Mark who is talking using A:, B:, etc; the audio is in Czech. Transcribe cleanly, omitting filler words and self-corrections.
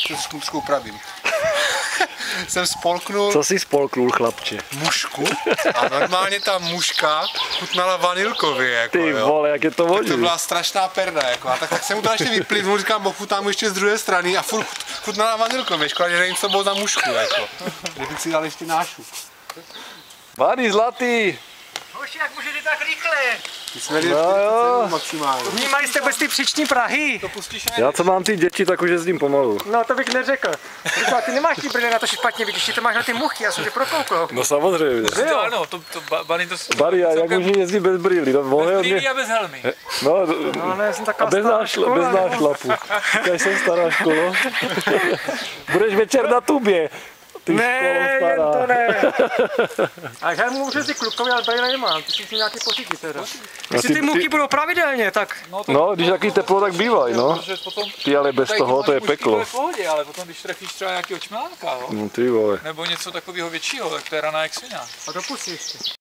A: trošku upravím. Jsem spolknul...
B: Co jsi spolknul, chlapče?
A: Mušku a normálně ta muška chutnala vanilkově, jako,
B: Ty vole, jak je to možné?
A: To byla strašná perda, jako, a tak jsem mu to ještě vyplivnul, říkám, ochutám mu ještě z druhé strany a furt chutnala vanilkově, škoda, že nevím, co bylo za mušku, jako. Kdybych si dal ještě nášu.
B: Bany zlatý!
C: Hoši, jak můžete tak rychle?
A: My jsme jeli maximálně.
C: Vnímali jste bez ty příční Prahy?
A: To pustíš a
B: Já co mám ty děti, tak už jezdím pomalu.
C: No to bych neřekl. Říkal, ty nemáš ty brýle na to špatně vidíš, ty to máš na ty muchy, já jsem tě prokoukl.
B: No samozřejmě.
D: Jo, ano, Bany to...
B: Bary, a jak můžu jezdit bez brýlí? No,
D: Bez brýlí a bez helmy.
B: No,
C: No ne, jsem
B: a
C: taková
B: bez nášlapu. Říkáš, jsem stará škola. Budeš večer na tubě. Ty
C: ne, jen
B: stará.
C: to ne. A já můžu ty klubkovi, ale brýle nemám, ty jsi nějaký pocity teda. Jestli ty muchy budou pravidelně, tak...
B: No, když takový teplo, tak bývají, no. Ty ale bez toho, to je peklo.
D: V pohodě, ale potom, když trefíš třeba nějakého čmelánka,
B: No ty vole.
D: nebo něco takového většího, tak to je raná jak svině.
C: A to pustí ještě.